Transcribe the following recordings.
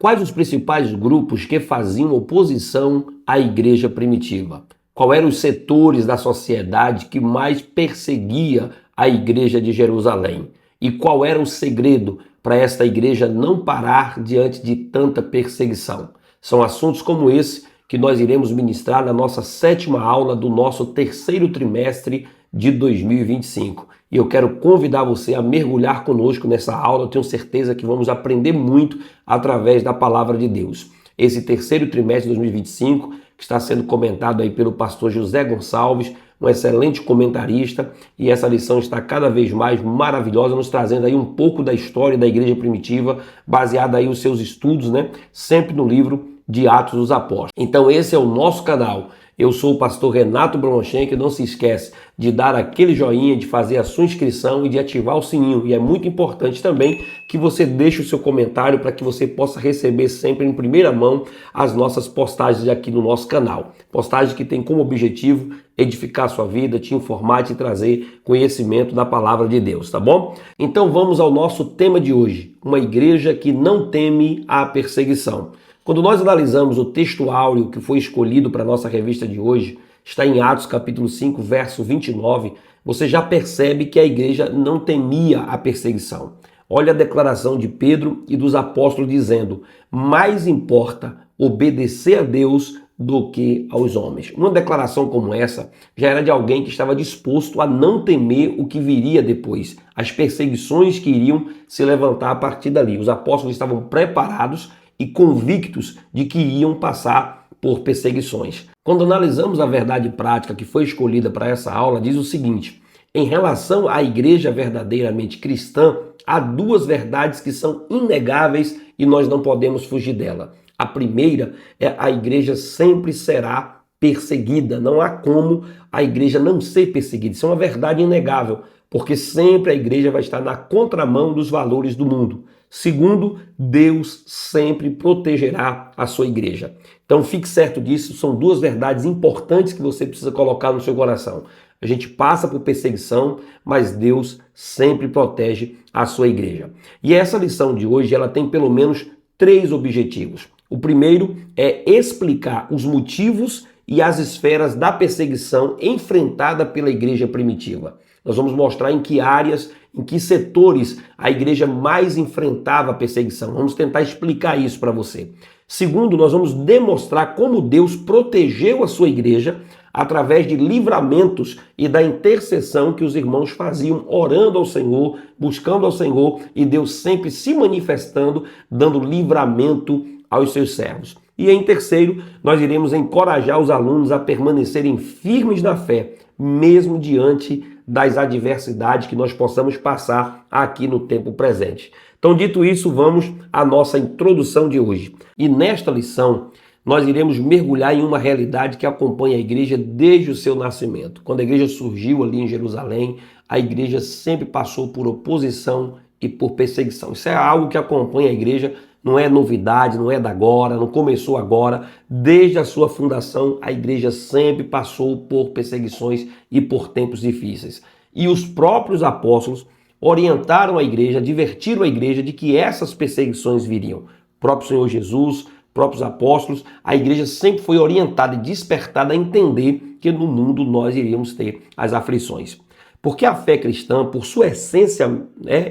Quais os principais grupos que faziam oposição à igreja primitiva? Quais eram os setores da sociedade que mais perseguia a igreja de Jerusalém? E qual era o segredo para esta igreja não parar diante de tanta perseguição? São assuntos como esse que nós iremos ministrar na nossa 7ª aula do nosso 3º trimestre de 2025. E eu quero convidar você a mergulhar conosco nessa aula. Eu tenho certeza que vamos aprender muito através da palavra de Deus. Esse 3º trimestre de 2025, que está sendo comentado aí pelo pastor José Gonçalves, um excelente comentarista, e essa lição está cada vez mais maravilhosa, nos trazendo aí um pouco da história da igreja primitiva, baseada aí os seus estudos, sempre no livro de Atos dos Apóstolos. Então esse é o nosso canal. Eu sou o pastor Renato Bronchenk. Não se esquece de dar aquele joinha, de fazer a sua inscrição e de ativar o sininho. E é muito importante também que você deixe o seu comentário para que você possa receber sempre em primeira mão as nossas postagens aqui no nosso canal. Postagens que tem como objetivo edificar a sua vida, te informar, te trazer conhecimento da palavra de Deus, tá bom? Então vamos ao nosso tema de hoje. Uma igreja que não teme a perseguição. Quando nós analisamos o texto áureo que foi escolhido para a nossa revista de hoje, está em Atos capítulo 5, verso 29, você já percebe que a igreja não temia a perseguição. Olha a declaração de Pedro e dos apóstolos dizendo: mais importa obedecer a Deus do que aos homens. Uma declaração como essa já era de alguém que estava disposto a não temer o que viria depois, as perseguições que iriam se levantar a partir dali. Os apóstolos estavam preparados e convictos de que iam passar por perseguições. Quando analisamos a verdade prática que foi escolhida para essa aula, diz o seguinte: em relação à igreja verdadeiramente cristã, há duas verdades que são inegáveis e nós não podemos fugir dela. A primeira é: a igreja sempre será perseguida. Não há como a igreja não ser perseguida. Isso é uma verdade inegável, porque sempre a igreja vai estar na contramão dos valores do mundo. Segundo, Deus sempre protegerá a sua igreja. Então fique certo disso, são duas verdades importantes que você precisa colocar no seu coração. A gente passa por perseguição, mas Deus sempre protege a sua igreja. E essa lição de hoje, ela tem pelo menos 3 objetivos. O primeiro é explicar os motivos e as esferas da perseguição enfrentada pela igreja primitiva. Nós vamos mostrar em que áreas, em que setores a igreja mais enfrentava a perseguição. Vamos tentar explicar isso para você. Segundo, nós vamos demonstrar como Deus protegeu a sua igreja através de livramentos e da intercessão que os irmãos faziam, orando ao Senhor, buscando ao Senhor, e Deus sempre se manifestando, dando livramento aos seus servos. E em terceiro, nós iremos encorajar os alunos a permanecerem firmes na fé, mesmo diante das adversidades que nós possamos passar aqui no tempo presente. Então, dito isso, vamos à nossa introdução de hoje. E nesta lição, nós iremos mergulhar em uma realidade que acompanha a igreja desde o seu nascimento. Quando a igreja surgiu ali em Jerusalém, a igreja sempre passou por oposição e por perseguição. Isso é algo que acompanha a igreja, não é novidade, não é da agora, não começou agora. Desde a sua fundação, a igreja sempre passou por perseguições e por tempos difíceis. E os próprios apóstolos orientaram a igreja, advertiram a igreja de que essas perseguições viriam. O próprio Senhor Jesus, próprios apóstolos, a igreja sempre foi orientada e despertada a entender que no mundo nós iríamos ter as aflições. Porque a fé cristã, por sua essência,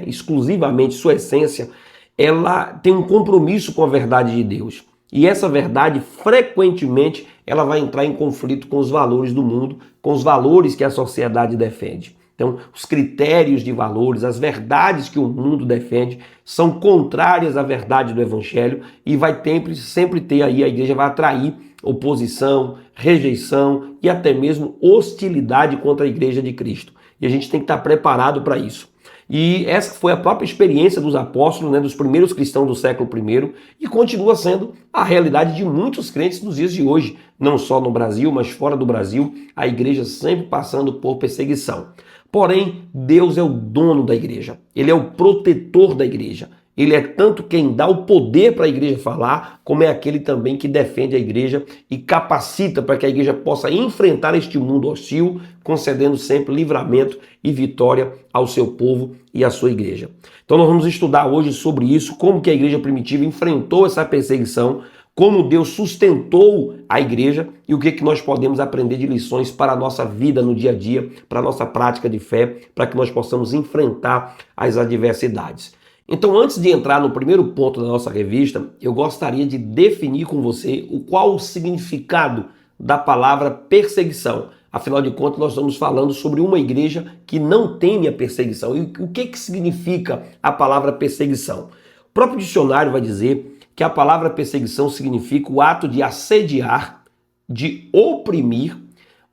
exclusivamente sua essência, ela tem um compromisso com a verdade de Deus. E essa verdade, frequentemente, ela vai entrar em conflito com os valores do mundo, com os valores que a sociedade defende. Então, os critérios de valores, as verdades que o mundo defende são contrárias à verdade do Evangelho e vai sempre ter aí, a igreja vai atrair oposição, rejeição e até mesmo hostilidade contra a igreja de Cristo. E a gente tem que estar preparado para isso. E essa foi a própria experiência dos apóstolos, dos primeiros cristãos do século I, e continua sendo a realidade de muitos crentes nos dias de hoje, não só no Brasil, mas fora do Brasil, a igreja sempre passando por perseguição. Porém, Deus é o dono da igreja, Ele é o protetor da igreja. Ele é tanto quem dá o poder para a igreja falar, como é aquele também que defende a igreja e capacita para que a igreja possa enfrentar este mundo hostil, concedendo sempre livramento e vitória ao seu povo e à sua igreja. Então nós vamos estudar hoje sobre isso, como que a igreja primitiva enfrentou essa perseguição, como Deus sustentou a igreja e o que nós podemos aprender de lições para a nossa vida no dia a dia, para a nossa prática de fé, para que nós possamos enfrentar as adversidades. Então, antes de entrar no primeiro ponto da nossa revista, eu gostaria de definir com você qual o significado da palavra perseguição. Afinal de contas, nós estamos falando sobre uma igreja que não teme a perseguição. E o que significa a palavra perseguição? O próprio dicionário vai dizer que a palavra perseguição significa o ato de assediar, de oprimir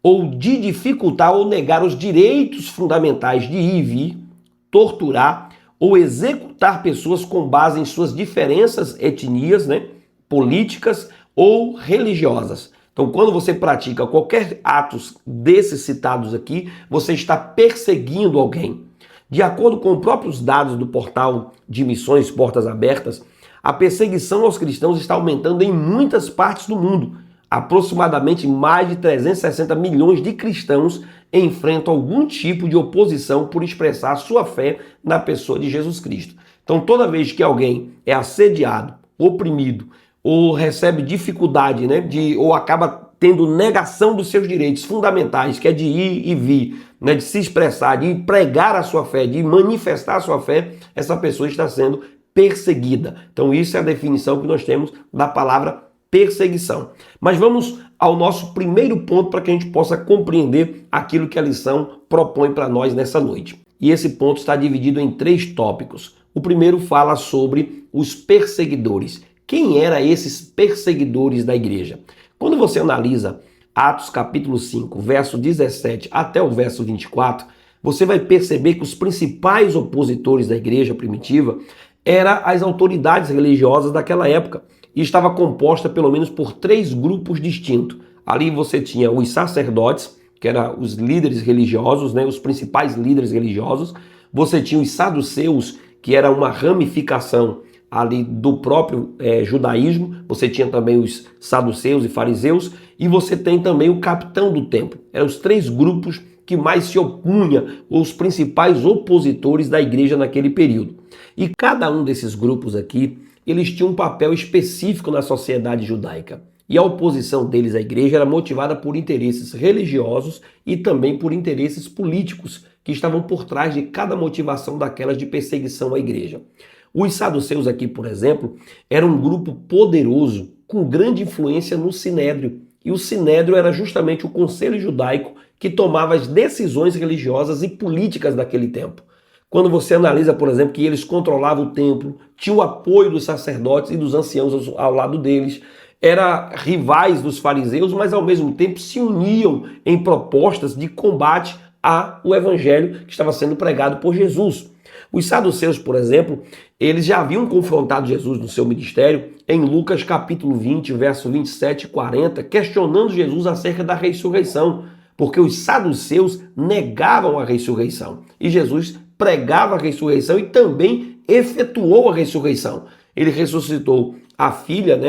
ou de dificultar ou negar os direitos fundamentais de ir e vir, torturar ou executar pessoas com base em suas diferenças, etnias, políticas ou religiosas. Então, quando você pratica qualquer atos desses citados aqui, você está perseguindo alguém. De acordo com os próprios dados do portal de missões Portas Abertas, a perseguição aos cristãos está aumentando em muitas partes do mundo. Aproximadamente mais de 360 milhões de cristãos enfrentam algum tipo de oposição por expressar sua fé na pessoa de Jesus Cristo. Então, toda vez que alguém é assediado, oprimido, ou recebe dificuldade, ou acaba tendo negação dos seus direitos fundamentais, que é de ir e vir, de se expressar, de pregar a sua fé, de manifestar a sua fé, essa pessoa está sendo perseguida. Então, isso é a definição que nós temos da palavra perseguição. Mas vamos ao nosso primeiro ponto para que a gente possa compreender aquilo que a lição propõe para nós nessa noite. E esse ponto está dividido em 3 tópicos. O primeiro fala sobre os perseguidores. Quem eram esses perseguidores da igreja? Quando você analisa Atos capítulo 5, verso 17 até o verso 24, você vai perceber que os principais opositores da igreja primitiva eram as autoridades religiosas daquela época. E estava composta pelo menos por 3 grupos distintos. Ali você tinha os sacerdotes, que eram os líderes religiosos, os principais líderes religiosos. Você tinha os saduceus, que era uma ramificação ali do próprio judaísmo. Você tinha também os saduceus e fariseus. E você tem também o capitão do templo. Eram os 3 grupos que mais se opunham, os principais opositores da igreja naquele período. E cada um desses grupos aqui, eles tinham um papel específico na sociedade judaica. E a oposição deles à igreja era motivada por interesses religiosos e também por interesses políticos que estavam por trás de cada motivação daquelas de perseguição à igreja. Os saduceus aqui, por exemplo, eram um grupo poderoso com grande influência no Sinédrio. E o Sinédrio era justamente o conselho judaico que tomava as decisões religiosas e políticas daquele tempo. Quando você analisa, por exemplo, que eles controlavam o templo, tinham o apoio dos sacerdotes e dos anciãos ao lado deles, eram rivais dos fariseus, mas ao mesmo tempo se uniam em propostas de combate ao evangelho que estava sendo pregado por Jesus. Os saduceus, por exemplo, eles já haviam confrontado Jesus no seu ministério em Lucas capítulo 20, verso 27 e 40, questionando Jesus acerca da ressurreição, porque os saduceus negavam a ressurreição. E Jesus pregava a ressurreição e também efetuou a ressurreição. Ele ressuscitou a filha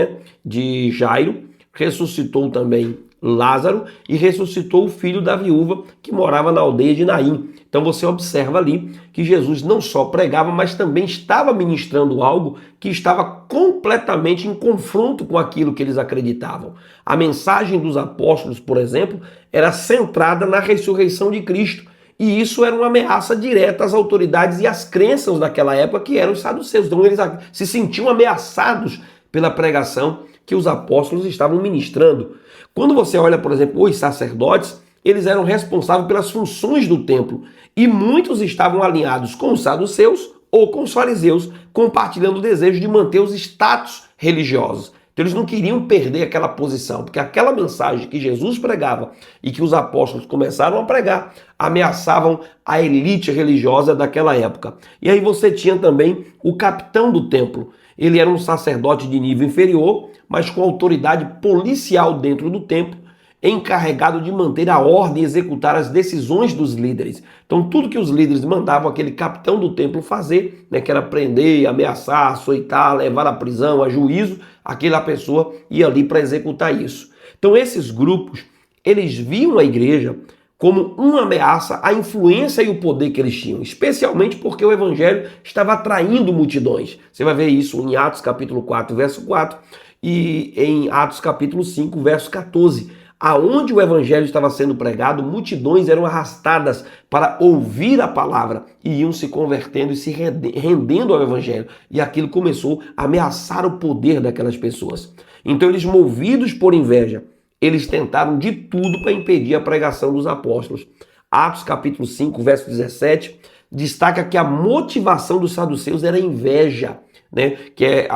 de Jairo, ressuscitou também Lázaro e ressuscitou o filho da viúva que morava na aldeia de Naim. Então você observa ali que Jesus não só pregava, mas também estava ministrando algo que estava completamente em confronto com aquilo que eles acreditavam. A mensagem dos apóstolos, por exemplo, era centrada na ressurreição de Cristo. E isso era uma ameaça direta às autoridades e às crenças daquela época, que eram os saduceus. Então eles se sentiam ameaçados pela pregação que os apóstolos estavam ministrando. Quando você olha, por exemplo, os sacerdotes, eles eram responsáveis pelas funções do templo. E muitos estavam alinhados com os saduceus ou com os fariseus, compartilhando o desejo de manter os status religiosos. Então eles não queriam perder aquela posição, porque aquela mensagem que Jesus pregava e que os apóstolos começaram a pregar, ameaçavam a elite religiosa daquela época. E aí você tinha também o capitão do templo. Ele era um sacerdote de nível inferior, mas com autoridade policial dentro do templo, encarregado de manter a ordem e executar as decisões dos líderes. Então tudo que os líderes mandavam aquele capitão do templo fazer, né, que era prender, ameaçar, açoitar, levar à prisão, a juízo, aquela pessoa ia ali para executar isso. Então esses grupos, eles viam a igreja como uma ameaça à influência e o poder que eles tinham, especialmente porque o evangelho estava atraindo multidões. Você vai ver isso em Atos capítulo 4, verso 4 e em Atos capítulo 5, verso 14. Aonde o evangelho estava sendo pregado, multidões eram arrastadas para ouvir a palavra e iam se convertendo e se rendendo ao evangelho. E aquilo começou a ameaçar o poder daquelas pessoas. Então eles, movidos por inveja, eles tentaram de tudo para impedir a pregação dos apóstolos. Atos capítulo 5, verso 17, destaca que a motivação dos saduceus era inveja, né? Que é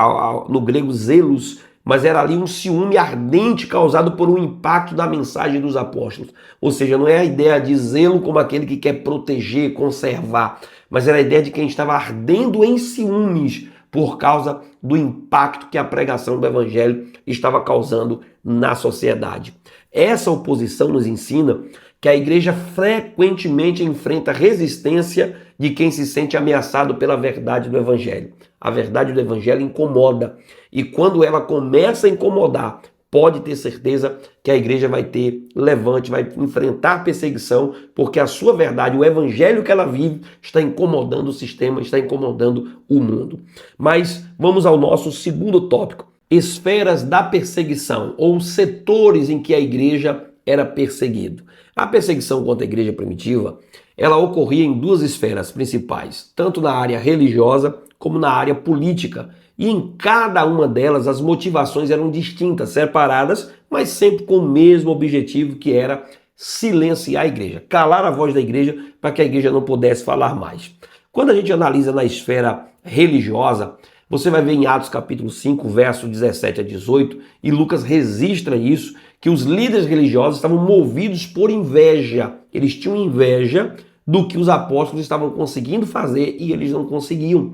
no grego zelos, mas era ali um ciúme ardente causado por um impacto da mensagem dos apóstolos. Ou seja, não é a ideia de zelo como aquele que quer proteger, conservar, mas era a ideia de quem estava ardendo em ciúmes por causa do impacto que a pregação do evangelho estava causando na sociedade. Essa oposição nos ensina que a igreja frequentemente enfrenta resistência de quem se sente ameaçado pela verdade do evangelho. A verdade do evangelho incomoda, e quando ela começa a incomodar, pode ter certeza que a igreja vai ter levante, vai enfrentar perseguição, porque a sua verdade, o evangelho que ela vive, está incomodando o sistema, está incomodando o mundo. Mas vamos ao nosso segundo tópico: esferas da perseguição, ou setores em que a igreja era perseguida. A perseguição contra a igreja primitiva, ela ocorria em duas esferas principais, tanto na área religiosa como na área política. E em cada uma delas as motivações eram distintas, separadas, mas sempre com o mesmo objetivo, que era silenciar a igreja, calar a voz da igreja para que a igreja não pudesse falar mais. Quando a gente analisa na esfera religiosa, você vai ver em Atos capítulo 5, verso 17 a 18, e Lucas registra isso, que os líderes religiosos estavam movidos por inveja. Eles tinham inveja do que os apóstolos estavam conseguindo fazer e eles não conseguiam.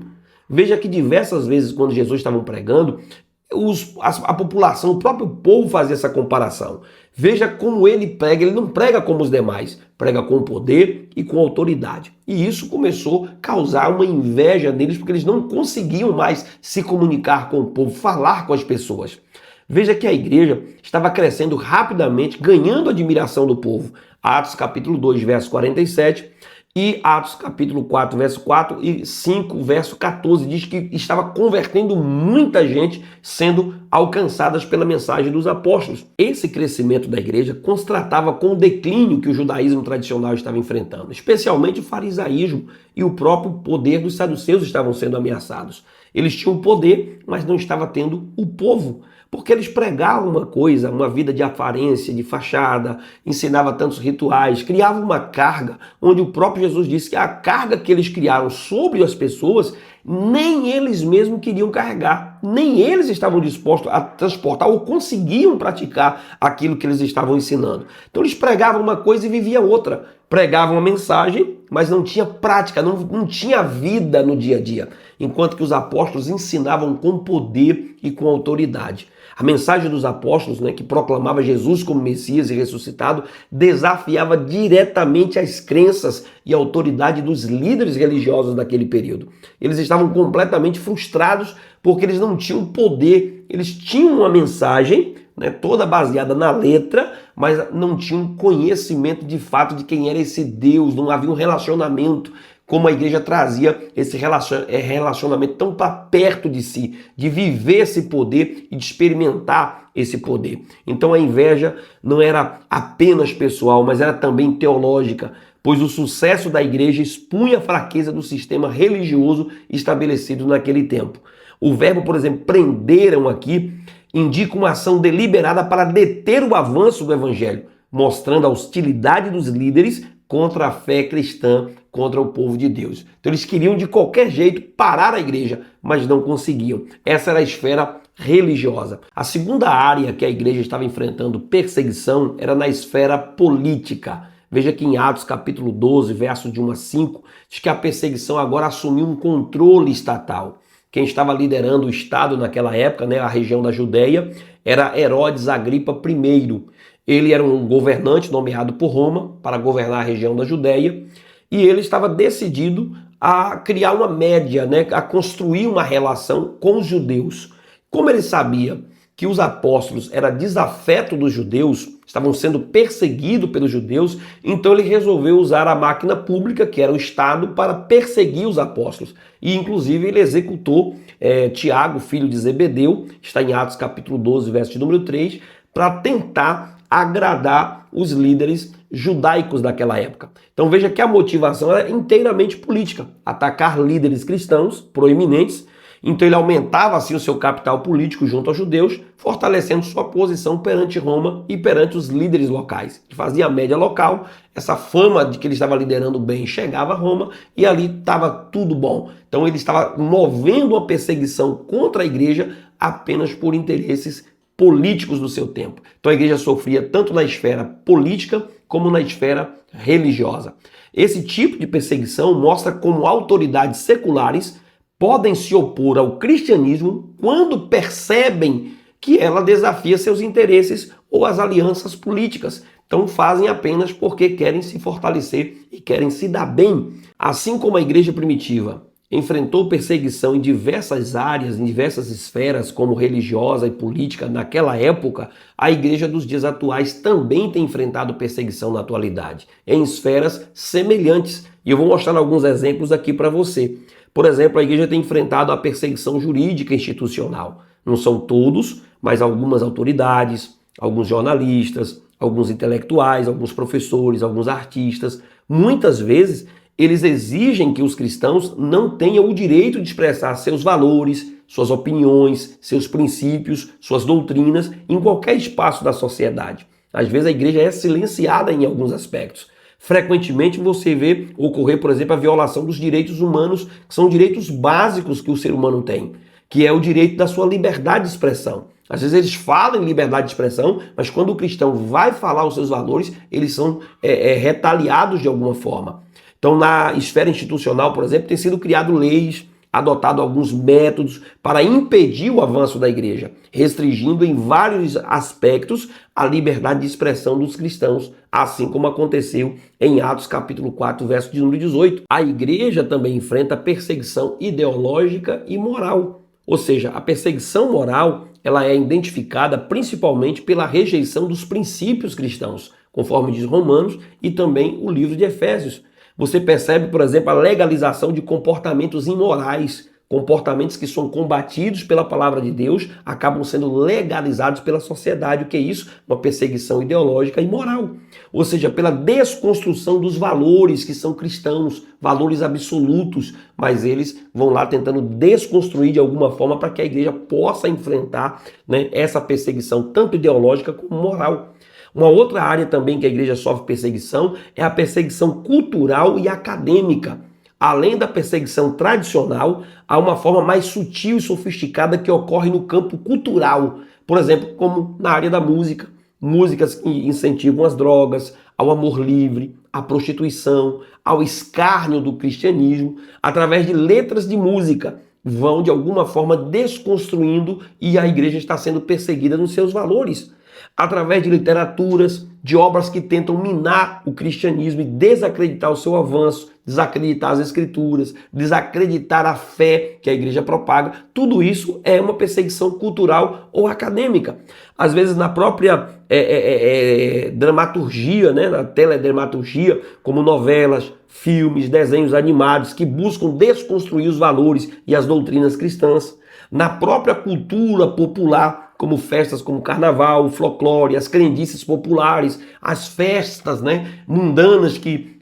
Veja que diversas vezes, quando Jesus estava pregando, a população, o próprio povo fazia essa comparação. Veja como ele prega, ele não prega como os demais, prega com poder e com autoridade. E isso começou a causar uma inveja neles, porque eles não conseguiam mais se comunicar com o povo, falar com as pessoas. Veja que a igreja estava crescendo rapidamente, ganhando a admiração do povo. Atos capítulo 2, verso 47... e Atos capítulo 4, verso 4 e 5, verso 14, diz que estava convertendo muita gente, sendo alcançadas pela mensagem dos apóstolos. Esse crescimento da igreja contrastava com o declínio que o judaísmo tradicional estava enfrentando, especialmente o farisaísmo e o próprio poder dos saduceus estavam sendo ameaçados. Eles tinham poder, mas não estava tendo o povo, porque eles pregavam uma coisa, uma vida de aparência, de fachada, ensinava tantos rituais, criava uma carga, onde o próprio Jesus disse que a carga que eles criaram sobre as pessoas, nem eles mesmos queriam carregar, nem eles estavam dispostos a transportar ou conseguiam praticar aquilo que eles estavam ensinando. Então eles pregavam uma coisa e viviam outra. Pregavam a mensagem, mas não tinha prática, não tinha vida no dia a dia. Enquanto que os apóstolos ensinavam com poder e com autoridade. A mensagem dos apóstolos, né, que proclamava Jesus como Messias e ressuscitado, desafiava diretamente as crenças e a autoridade dos líderes religiosos daquele período. Eles estavam completamente frustrados porque eles não tinham poder. Eles tinham uma mensagem, né, toda baseada na letra, mas não tinham conhecimento de fato de quem era esse Deus, não havia um relacionamento, como a igreja trazia esse relacionamento tão para perto de si, de viver esse poder e de experimentar esse poder. Então a inveja não era apenas pessoal, mas era também teológica, pois o sucesso da igreja expunha a fraqueza do sistema religioso estabelecido naquele tempo. O verbo, por exemplo, prenderam aqui, indica uma ação deliberada para deter o avanço do evangelho, mostrando a hostilidade dos líderes contra a fé cristã, contra o povo de Deus. Então eles queriam de qualquer jeito parar a igreja, mas não conseguiam. Essa era a esfera religiosa. A segunda área que a igreja estava enfrentando perseguição era na esfera política. Veja que em Atos capítulo 12, versos de 1 a 5, diz que a perseguição agora assumiu um controle estatal. Quem estava liderando o Estado naquela época, né, a região da Judéia, era Herodes Agripa I. Ele era um governante nomeado por Roma para governar a região da Judéia e ele estava decidido a criar uma média, né, a construir uma relação com os judeus. Como ele sabia que os apóstolos eram desafeto dos judeus, estavam sendo perseguidos pelos judeus, então ele resolveu usar a máquina pública, que era o Estado, para perseguir os apóstolos. E inclusive ele executou Tiago, filho de Zebedeu, está em Atos capítulo 12, verso de número 3, para tentar agradar os líderes judaicos daquela época. Então veja que a motivação era inteiramente política, atacar líderes cristãos proeminentes. Então ele aumentava assim o seu capital político junto aos judeus, fortalecendo sua posição perante Roma e perante os líderes locais. Ele fazia a média local, essa fama de que ele estava liderando bem chegava a Roma e ali estava tudo bom. Então ele estava movendo uma perseguição contra a igreja apenas por interesses políticos do seu tempo. Então a igreja sofria tanto na esfera política como na esfera religiosa. Esse tipo de perseguição mostra como autoridades seculares podem se opor ao cristianismo quando percebem que ela desafia seus interesses ou as alianças políticas. Então fazem apenas porque querem se fortalecer e querem se dar bem. Assim como a igreja primitiva enfrentou perseguição em diversas áreas, em diversas esferas, como religiosa e política naquela época, a igreja dos dias atuais também tem enfrentado perseguição na atualidade, em esferas semelhantes. E eu vou mostrar alguns exemplos aqui para você. Por exemplo, a igreja tem enfrentado a perseguição jurídica institucional. Não são todos, mas algumas autoridades, alguns jornalistas, alguns intelectuais, alguns professores, alguns artistas. Muitas vezes, eles exigem que os cristãos não tenham o direito de expressar seus valores, suas opiniões, seus princípios, suas doutrinas em qualquer espaço da sociedade. Às vezes, a igreja é silenciada em alguns aspectos. Frequentemente você vê ocorrer, por exemplo, a violação dos direitos humanos, que são direitos básicos que o ser humano tem, que é o direito da sua liberdade de expressão. Às vezes eles falam em liberdade de expressão, mas quando o cristão vai falar os seus valores, eles são retaliados de alguma forma. Então, na esfera institucional, por exemplo, tem sido criado leis, adotado alguns métodos para impedir o avanço da igreja, restringindo em vários aspectos a liberdade de expressão dos cristãos, assim como aconteceu em Atos capítulo 4, verso de número 18. A igreja também enfrenta perseguição ideológica e moral. Ou seja, a perseguição moral ela é identificada principalmente pela rejeição dos princípios cristãos, conforme diz Romanos e também o livro de Efésios. Você percebe, por exemplo, a legalização de comportamentos imorais, comportamentos que são combatidos pela palavra de Deus, acabam sendo legalizados pela sociedade. O que é isso? Uma perseguição ideológica e moral. Ou seja, pela desconstrução dos valores que são cristãos, valores absolutos, mas eles vão lá tentando desconstruir de alguma forma para que a igreja possa enfrentar, né, essa perseguição tanto ideológica como moral. Uma outra área também que a igreja sofre perseguição é a perseguição cultural e acadêmica. Além da perseguição tradicional, há uma forma mais sutil e sofisticada que ocorre no campo cultural. Por exemplo, como na área da música. Músicas que incentivam as drogas, ao amor livre, à prostituição, ao escárnio do cristianismo, através de letras de música. Vão, de alguma forma, desconstruindo e a igreja está sendo perseguida nos seus valores. Através de literaturas, de obras que tentam minar o cristianismo e desacreditar o seu avanço, desacreditar as escrituras, desacreditar a fé que a igreja propaga. Tudo isso é uma perseguição cultural ou acadêmica. Às vezes na própria dramaturgia, né, na teledramaturgia, como novelas, filmes, desenhos animados que buscam desconstruir os valores e as doutrinas cristãs. Na própria cultura popular, como festas como o carnaval, o folclore, as crendices populares, as festas, né, mundanas que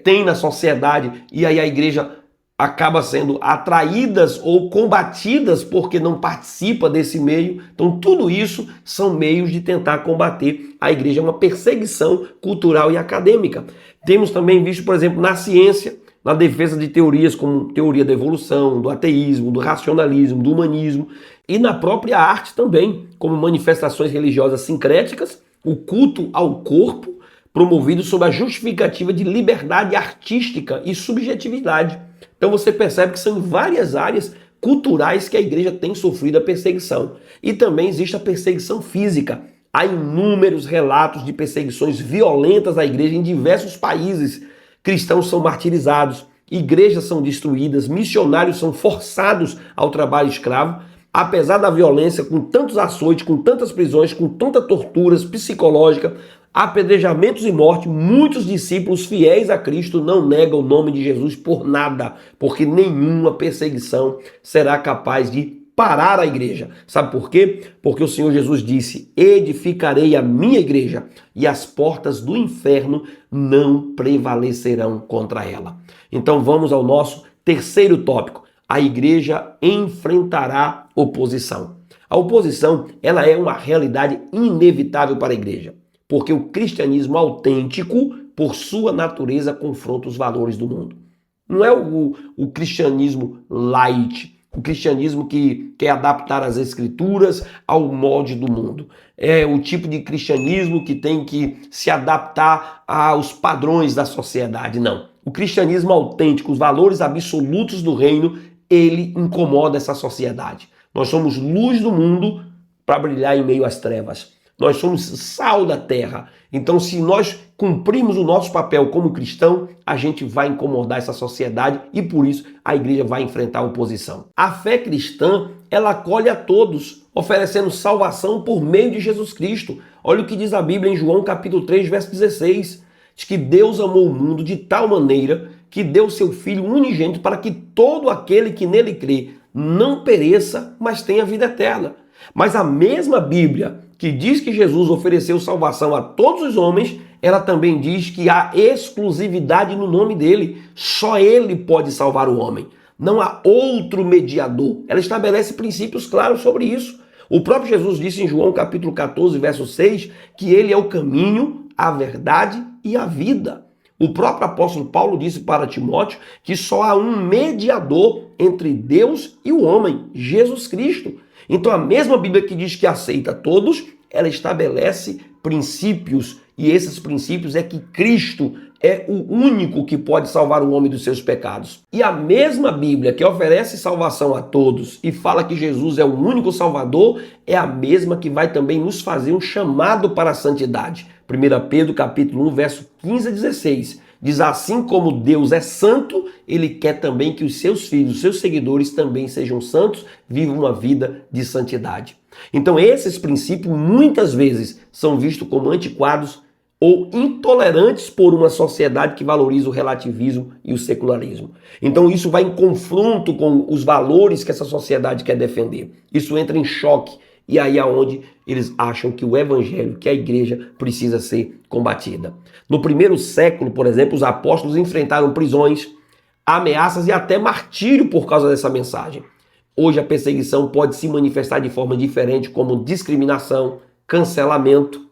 tem na sociedade, e aí a igreja acaba sendo atraídas ou combatidas porque não participa desse meio. Então tudo isso são meios de tentar combater a igreja, é uma perseguição cultural e acadêmica. Temos também visto, por exemplo, na ciência, na defesa de teorias como teoria da evolução, do ateísmo, do racionalismo, do humanismo, e na própria arte também, como manifestações religiosas sincréticas, o culto ao corpo, promovido sob a justificativa de liberdade artística e subjetividade. Então você percebe que são em várias áreas culturais que a igreja tem sofrido a perseguição. E também existe a perseguição física. Há inúmeros relatos de perseguições violentas à igreja em diversos países. Cristãos são martirizados, igrejas são destruídas, missionários são forçados ao trabalho escravo. Apesar da violência, com tantos açoites, com tantas prisões, com tantas torturas psicológicas, apedrejamentos e morte, muitos discípulos fiéis a Cristo não negam o nome de Jesus por nada, porque nenhuma perseguição será capaz de parar a igreja. Sabe por quê? Porque o Senhor Jesus disse: edificarei a minha igreja e as portas do inferno não prevalecerão contra ela. Então vamos ao nosso terceiro tópico. A igreja enfrentará oposição. A oposição, ela é uma realidade inevitável para a igreja, porque o cristianismo autêntico, por sua natureza, confronta os valores do mundo. Não é o cristianismo light, o cristianismo que quer adaptar as escrituras ao molde do mundo. É o tipo de cristianismo que tem que se adaptar aos padrões da sociedade. Não. O cristianismo autêntico, os valores absolutos do reino, ele incomoda essa sociedade. Nós somos luz do mundo para brilhar em meio às trevas. Nós somos sal da terra. Então, se nós cumprirmos o nosso papel como cristão, a gente vai incomodar essa sociedade e, por isso, a igreja vai enfrentar a oposição. A fé cristã, ela acolhe a todos, oferecendo salvação por meio de Jesus Cristo. Olha o que diz a Bíblia em João capítulo 3, verso 16. Diz que Deus amou o mundo de tal maneira que deu seu Filho unigênito para que todo aquele que nele crê não pereça, mas tenha vida eterna. Mas a mesma Bíblia que diz que Jesus ofereceu salvação a todos os homens, ela também diz que há exclusividade no nome dele. Só ele pode salvar o homem. Não há outro mediador. Ela estabelece princípios claros sobre isso. O próprio Jesus disse em João capítulo 14, verso 6, que ele é o caminho, a verdade e a vida. O próprio apóstolo Paulo disse para Timóteo que só há um mediador entre Deus e o homem, Jesus Cristo. Então a mesma Bíblia que diz que aceita todos, ela estabelece princípios, e esses princípios é que Cristo é o único que pode salvar o homem dos seus pecados. E a mesma Bíblia que oferece salvação a todos e fala que Jesus é o único Salvador, é a mesma que vai também nos fazer um chamado para a santidade. 1 Pedro capítulo 1, verso 15 a 16. Diz: assim como Deus é santo, ele quer também que os seus filhos, os seus seguidores também sejam santos, vivam uma vida de santidade. Então esses princípios muitas vezes são vistos como antiquados ou intolerantes por uma sociedade que valoriza o relativismo e o secularismo. Então isso vai em confronto com os valores que essa sociedade quer defender. Isso entra em choque. E aí é onde eles acham que o evangelho, que a igreja precisa ser combatida. No primeiro século, por exemplo, os apóstolos enfrentaram prisões, ameaças e até martírio por causa dessa mensagem. Hoje a perseguição pode se manifestar de forma diferente, como discriminação, cancelamento,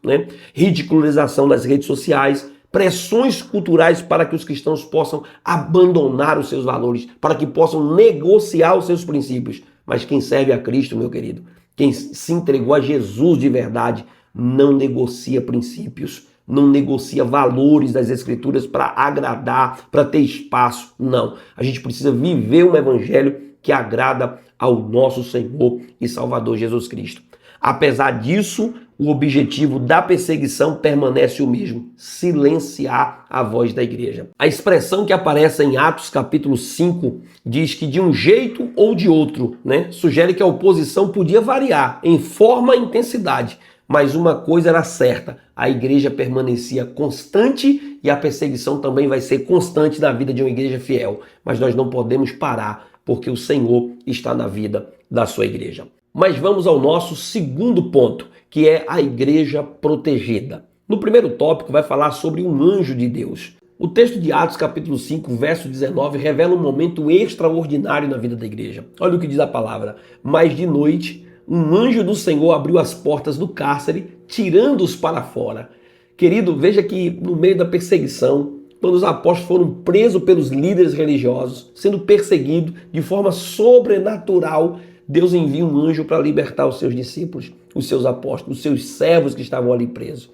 ridicularização das redes sociais, pressões culturais para que os cristãos possam abandonar os seus valores, para que possam negociar os seus princípios. Mas quem serve a Cristo, meu querido, quem se entregou a Jesus de verdade, não negocia princípios, não negocia valores das Escrituras para agradar, para ter espaço. Não. A gente precisa viver um evangelho que agrada ao nosso Senhor e Salvador Jesus Cristo. Apesar disso, o objetivo da perseguição permanece o mesmo: silenciar a voz da igreja. A expressão que aparece em Atos capítulo 5 diz que de um jeito ou de outro, sugere que a oposição podia variar em forma e intensidade, mas uma coisa era certa: a igreja permanecia constante e a perseguição também vai ser constante na vida de uma igreja fiel. Mas nós não podemos parar, porque o Senhor está na vida da sua igreja. Mas vamos ao nosso segundo ponto, que é a igreja protegida. No primeiro tópico vai falar sobre um anjo de Deus. O texto de Atos capítulo 5, verso 19, revela um momento extraordinário na vida da igreja. Olha o que diz a palavra: mas de noite, um anjo do Senhor abriu as portas do cárcere, tirando-os para fora. Querido, veja que no meio da perseguição, quando os apóstolos foram presos pelos líderes religiosos, sendo perseguidos de forma sobrenatural, Deus envia um anjo para libertar os seus discípulos, os seus apóstolos, os seus servos que estavam ali presos.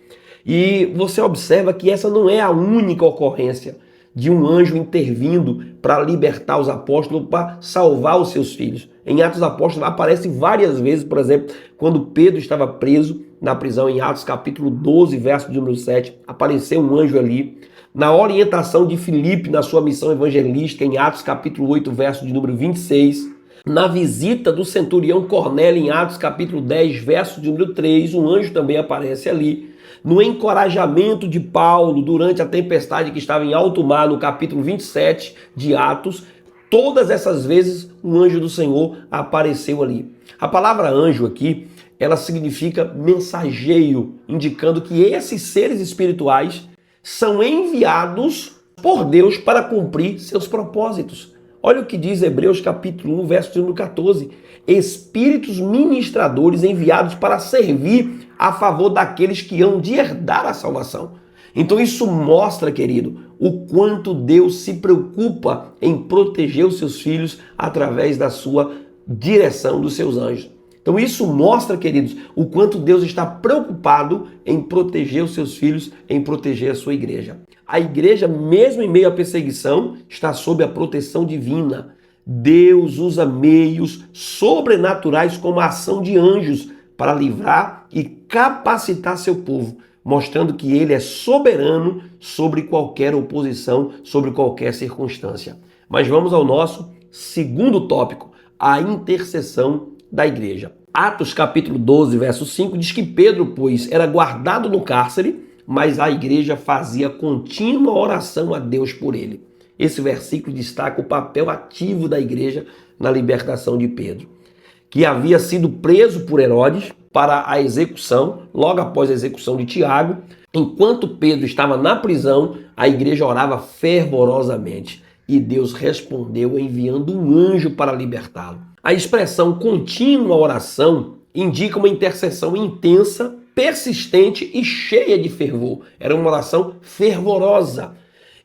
E você observa que essa não é a única ocorrência. de um anjo intervindo para libertar os apóstolos, para salvar os seus filhos. Em Atos dos Apóstolos aparece várias vezes, por exemplo, quando Pedro estava preso na prisão, em Atos capítulo 12, verso de número 7, apareceu um anjo ali. Na orientação de Filipe na sua missão evangelística, em Atos capítulo 8, verso de número 26, na visita do centurião Cornélio, em Atos capítulo 10, verso de número 3, um anjo também aparece ali. No encorajamento de Paulo durante a tempestade que estava em alto mar, no capítulo 27 de Atos, todas essas vezes um anjo do Senhor apareceu ali. A palavra anjo aqui, ela significa mensageiro, indicando que esses seres espirituais são enviados por Deus para cumprir seus propósitos. Olha o que diz Hebreus capítulo 1, verso número 14. Espíritos ministradores enviados para servir a favor daqueles que hão de herdar a salvação. Então isso mostra, querido, o quanto Deus se preocupa em proteger os seus filhos através da sua direção dos seus anjos. Então isso mostra, queridos, o quanto Deus está preocupado em proteger os seus filhos, em proteger a sua igreja. A igreja, mesmo em meio à perseguição, está sob a proteção divina. Deus usa meios sobrenaturais como a ação de anjos para livrar e capacitar seu povo, mostrando que ele é soberano sobre qualquer oposição, sobre qualquer circunstância. Mas vamos ao nosso segundo tópico, a intercessão da igreja. Atos capítulo 12, verso 5 diz que Pedro, pois, era guardado no cárcere, mas a igreja fazia contínua oração a Deus por ele. Esse versículo destaca o papel ativo da igreja na libertação de Pedro, que havia sido preso por Herodes para a execução, logo após a execução de Tiago. Enquanto Pedro estava na prisão, a igreja orava fervorosamente e Deus respondeu enviando um anjo para libertá-lo. A expressão contínua oração indica uma intercessão intensa, persistente e cheia de fervor. Era uma oração fervorosa.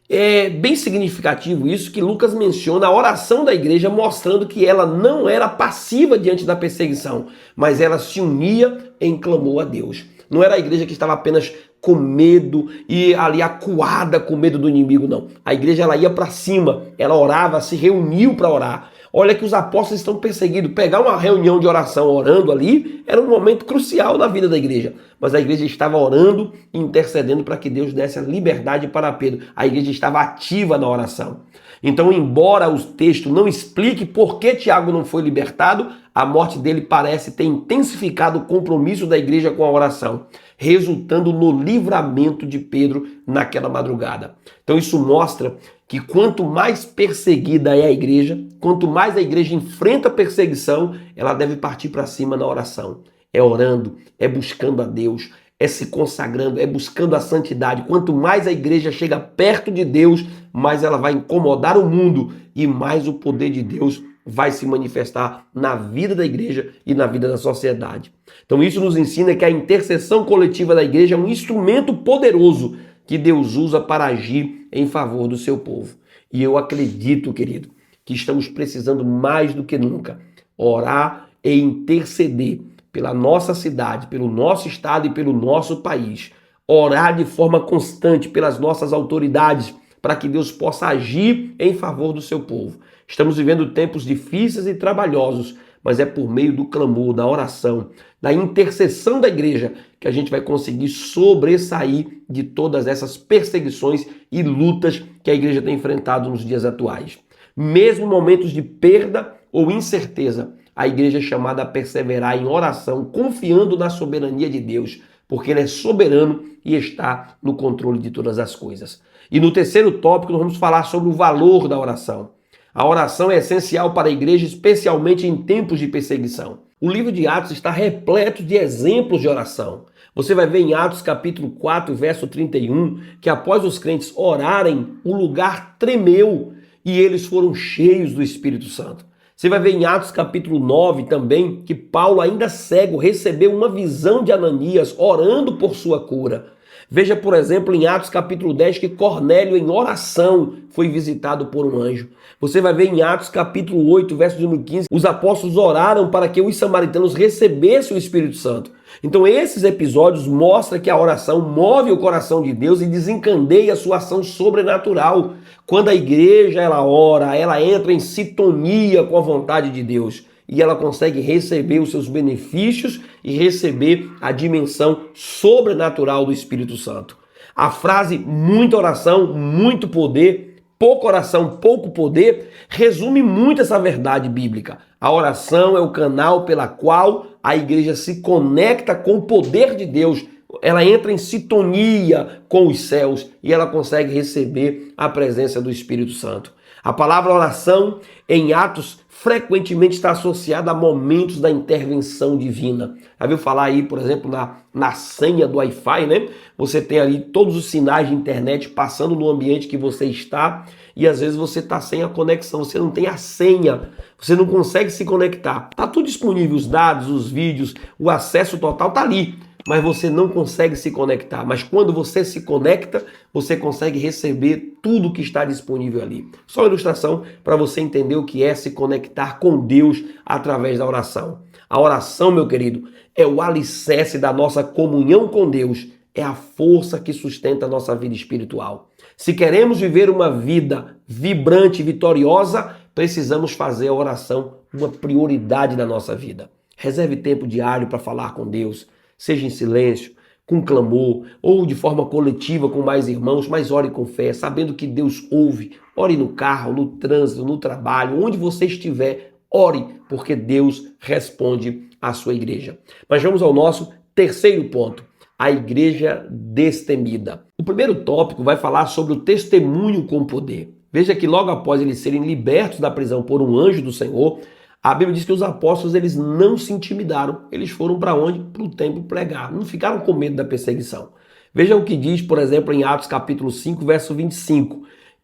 É bem significativo isso que Lucas menciona a oração da igreja, mostrando que ela não era passiva diante da perseguição, mas ela se unia em clamor a Deus. Não era a igreja que estava apenas com medo e ali acuada com medo do inimigo, não. A igreja ela ia para cima, ela orava, se reuniu para orar. Olha que os apóstolos estão perseguidos. Pegar uma reunião de oração orando ali era um momento crucial na vida da igreja. Mas a igreja estava orando e intercedendo para que Deus desse a liberdade para Pedro. A igreja estava ativa na oração. Então, embora o texto não explique por que Tiago não foi libertado, a morte dele parece ter intensificado o compromisso da igreja com a oração, resultando no livramento de Pedro naquela madrugada. Então isso mostra que quanto mais perseguida é a igreja, quanto mais a igreja enfrenta perseguição, ela deve partir para cima na oração. É orando, é buscando a Deus, é se consagrando, é buscando a santidade. Quanto mais a igreja chega perto de Deus, mais ela vai incomodar o mundo e mais o poder de Deus vai se manifestar na vida da igreja e na vida da sociedade. Então isso nos ensina que a intercessão coletiva da igreja é um instrumento poderoso que Deus usa para agir em favor do seu povo. E eu acredito, querido, que estamos precisando mais do que nunca orar e interceder pela nossa cidade, pelo nosso estado e pelo nosso país. Orar de forma constante pelas nossas autoridades para que Deus possa agir em favor do seu povo. Estamos vivendo tempos difíceis e trabalhosos, mas é por meio do clamor, da oração, da intercessão da igreja que a gente vai conseguir sobressair de todas essas perseguições e lutas que a igreja tem enfrentado nos dias atuais. Mesmo em momentos de perda ou incerteza, a igreja é chamada a perseverar em oração, confiando na soberania de Deus, porque Ele é soberano e está no controle de todas as coisas. E no terceiro tópico, nós vamos falar sobre o valor da oração. A oração é essencial para a igreja, especialmente em tempos de perseguição. O livro de Atos está repleto de exemplos de oração. Você vai ver em Atos capítulo 4, verso 31, que após os crentes orarem, o lugar tremeu e eles foram cheios do Espírito Santo. Você vai ver em Atos capítulo 9 também que Paulo, ainda cego, recebeu uma visão de Ananias orando por sua cura. Veja, por exemplo, em Atos capítulo 10 que Cornélio, em oração, foi visitado por um anjo. Você vai ver em Atos capítulo 8, verso número 15, os apóstolos oraram para que os samaritanos recebessem o Espírito Santo. Então esses episódios mostram que a oração move o coração de Deus e desencadeia a sua ação sobrenatural. Quando a igreja ela ora, ela entra em sintonia com a vontade de Deus e ela consegue receber os seus benefícios e receber a dimensão sobrenatural do Espírito Santo. A frase muita oração, muito poder, pouca oração, pouco poder, resume muito essa verdade bíblica. A oração é o canal pela qual a igreja se conecta com o poder de Deus. Ela entra em sintonia com os céus e ela consegue receber a presença do Espírito Santo. A palavra oração em Atos frequentemente está associada a momentos da intervenção divina. Já viu falar aí, por exemplo, na senha do Wi-Fi, né? Você tem ali todos os sinais de internet passando no ambiente que você está e às vezes você está sem a conexão, você não tem a senha, você não consegue se conectar. Está tudo disponível, os dados, os vídeos, o acesso total está ali, mas você não consegue se conectar. Mas quando você se conecta, você consegue receber tudo que está disponível ali. Só uma ilustração para você entender o que é se conectar com Deus através da oração. A oração, meu querido, é o alicerce da nossa comunhão com Deus. É a força que sustenta a nossa vida espiritual. Se queremos viver uma vida vibrante e vitoriosa, precisamos fazer a oração uma prioridade na nossa vida. Reserve tempo diário para falar com Deus. Seja em silêncio, com clamor, ou de forma coletiva com mais irmãos, mas ore com fé, sabendo que Deus ouve. Ore no carro, no trânsito, no trabalho, onde você estiver, ore, porque Deus responde à sua igreja. Mas vamos ao nosso terceiro ponto, a igreja destemida. O primeiro tópico vai falar sobre o testemunho com poder. Veja que logo após eles serem libertos da prisão por um anjo do Senhor, a Bíblia diz que os apóstolos eles não se intimidaram. Eles foram para onde? Para o templo pregar. Não ficaram com medo da perseguição. Veja o que diz, por exemplo, em Atos capítulo 5, verso 25.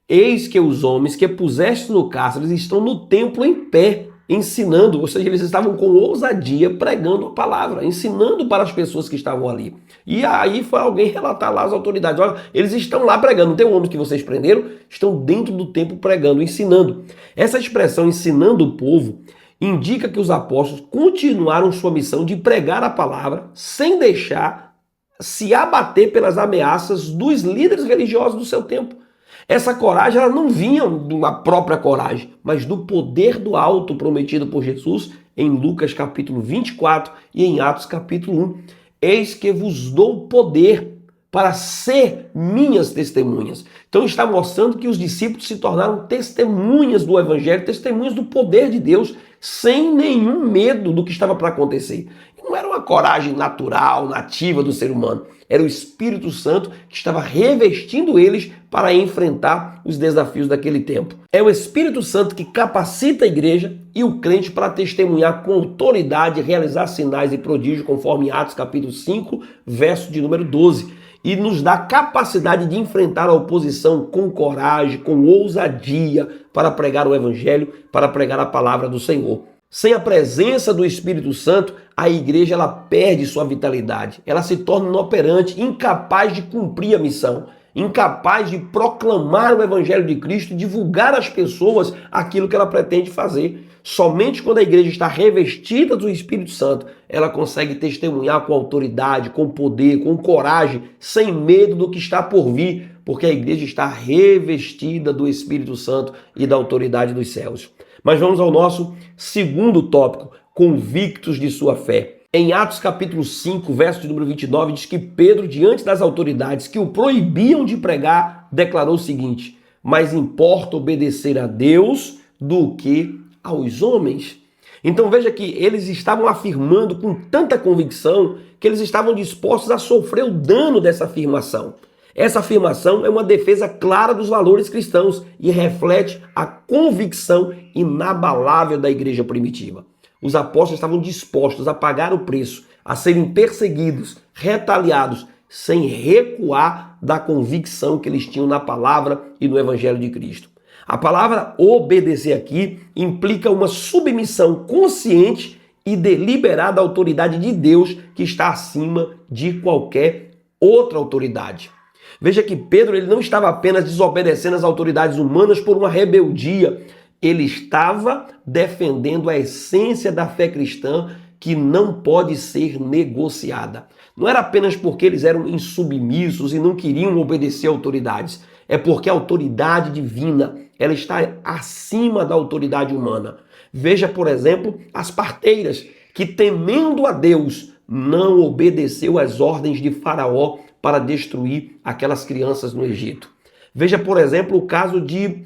Eis que os homens que puseste no cárcere estão no templo em pé, ensinando. Ou seja, eles estavam com ousadia pregando a palavra, ensinando para as pessoas que estavam ali. E aí foi alguém relatar lá às autoridades. Olha, eles estão lá pregando. Não tem homens que vocês prenderam? Estão dentro do templo pregando, ensinando. Essa expressão, ensinando o povo, indica que os apóstolos continuaram sua missão de pregar a palavra sem deixar se abater pelas ameaças dos líderes religiosos do seu tempo. Essa coragem ela não vinha de uma própria coragem, mas do poder do alto prometido por Jesus em Lucas capítulo 24 e em Atos capítulo 1. Eis que vos dou poder para ser minhas testemunhas. Então está mostrando que os discípulos se tornaram testemunhas do Evangelho, testemunhas do poder de Deus, sem nenhum medo do que estava para acontecer. Não era uma coragem natural, nativa do ser humano. Era o Espírito Santo que estava revestindo eles para enfrentar os desafios daquele tempo. É o Espírito Santo que capacita a igreja e o crente para testemunhar com autoridade, realizar sinais e prodígios, conforme Atos capítulo 5, verso de número 12. E nos dá capacidade de enfrentar a oposição com coragem, com ousadia, para pregar o Evangelho, para pregar a palavra do Senhor. Sem a presença do Espírito Santo, a igreja ela perde sua vitalidade. Ela se torna inoperante, incapaz de cumprir a missão, incapaz de proclamar o Evangelho de Cristo, divulgar às pessoas aquilo que ela pretende fazer. Somente quando a igreja está revestida do Espírito Santo, ela consegue testemunhar com autoridade, com poder, com coragem, sem medo do que está por vir, porque a igreja está revestida do Espírito Santo e da autoridade dos céus. Mas vamos ao nosso segundo tópico, convictos de sua fé. Em Atos capítulo 5, verso de número 29, diz que Pedro, diante das autoridades que o proibiam de pregar, declarou o seguinte: mais importa obedecer a Deus do que aos homens. Então veja que eles estavam afirmando com tanta convicção que eles estavam dispostos a sofrer o dano dessa afirmação. Essa afirmação é uma defesa clara dos valores cristãos e reflete a convicção inabalável da igreja primitiva. Os apóstolos estavam dispostos a pagar o preço, a serem perseguidos, retaliados, sem recuar da convicção que eles tinham na palavra e no Evangelho de Cristo. A palavra obedecer aqui implica uma submissão consciente e deliberada à autoridade de Deus que está acima de qualquer outra autoridade. Veja que Pedro ele não estava apenas desobedecendo às autoridades humanas por uma rebeldia, ele estava defendendo a essência da fé cristã que não pode ser negociada. Não era apenas porque eles eram insubmissos e não queriam obedecer a autoridades. É porque a autoridade divina, ela está acima da autoridade humana. Veja, por exemplo, as parteiras, que temendo a Deus, não obedeceu às ordens de Faraó para destruir aquelas crianças no Egito. Veja, por exemplo, o caso de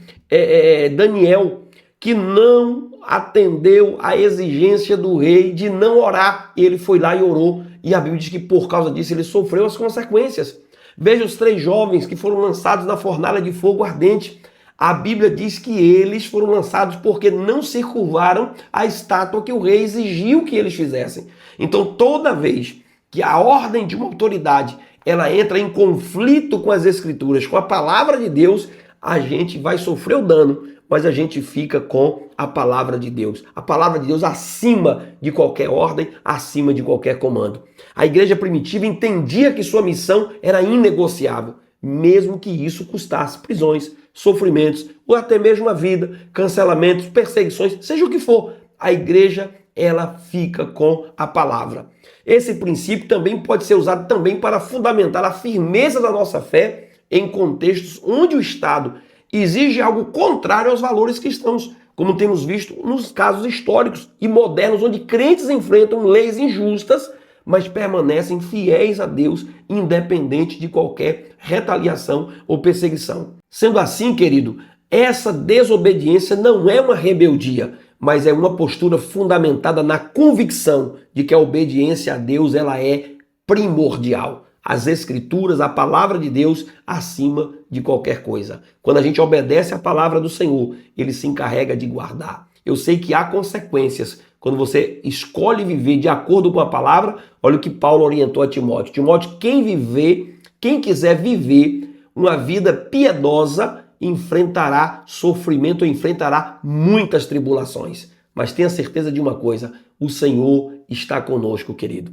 Daniel, que não atendeu à exigência do rei de não orar. E ele foi lá e orou. E a Bíblia diz que por causa disso ele sofreu as consequências. Veja os 3 jovens que foram lançados na fornalha de fogo ardente. A Bíblia diz que eles foram lançados porque não se curvaram à estátua que o rei exigiu que eles fizessem. Então, toda vez que a ordem de uma autoridade ela entra em conflito com as Escrituras, com a palavra de Deus, a gente vai sofrer o dano, mas a gente fica com a palavra de Deus. A palavra de Deus acima de qualquer ordem, acima de qualquer comando. A igreja primitiva entendia que sua missão era inegociável, mesmo que isso custasse prisões, sofrimentos, ou até mesmo a vida, cancelamentos, perseguições, seja o que for. A igreja, ela fica com a palavra. Esse princípio também pode ser usado também para fundamentar a firmeza da nossa fé em contextos onde o Estado exige algo contrário aos valores cristãos, como temos visto nos casos históricos e modernos, onde crentes enfrentam leis injustas, mas permanecem fiéis a Deus, independente de qualquer retaliação ou perseguição. Sendo assim, querido, essa desobediência não é uma rebeldia, mas é uma postura fundamentada na convicção de que a obediência a Deus ela é primordial. As Escrituras, a palavra de Deus, acima de qualquer coisa. Quando a gente obedece a palavra do Senhor, ele se encarrega de guardar. Eu sei que há consequências quando você escolhe viver de acordo com a palavra. Olha o que Paulo orientou a Timóteo. Timóteo, quem quiser viver uma vida piedosa, enfrentará sofrimento, enfrentará muitas tribulações. Mas tenha certeza de uma coisa, o Senhor está conosco, querido.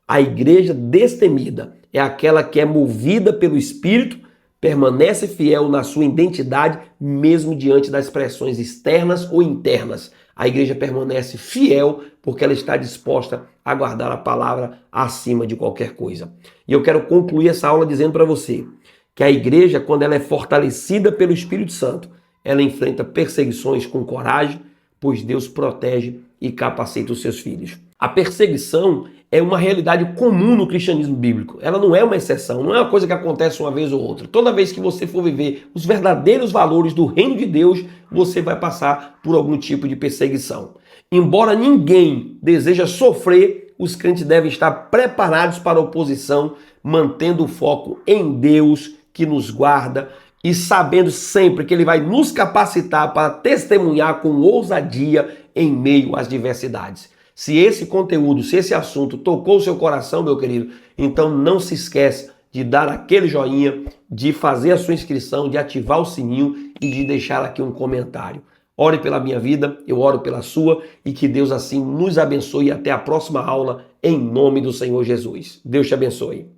A igreja destemida é aquela que é movida pelo Espírito, permanece fiel na sua identidade, mesmo diante das pressões externas ou internas. A igreja permanece fiel porque ela está disposta a guardar a palavra acima de qualquer coisa. E eu quero concluir essa aula dizendo para você que a igreja, quando ela é fortalecida pelo Espírito Santo, ela enfrenta perseguições com coragem, pois Deus protege e capacita os seus filhos. A perseguição é uma realidade comum no cristianismo bíblico. Ela não é uma exceção, não é uma coisa que acontece uma vez ou outra. Toda vez que você for viver os verdadeiros valores do reino de Deus, você vai passar por algum tipo de perseguição. Embora ninguém deseja sofrer, os crentes devem estar preparados para a oposição, mantendo o foco em Deus, que nos guarda, e sabendo sempre que Ele vai nos capacitar para testemunhar com ousadia em meio às diversidades. Se esse conteúdo, se esse assunto tocou o seu coração, meu querido, então não se esquece de dar aquele joinha, de fazer a sua inscrição, de ativar o sininho e de deixar aqui um comentário. Ore pela minha vida, eu oro pela sua e que Deus assim nos abençoe. Até a próxima aula, em nome do Senhor Jesus. Deus te abençoe.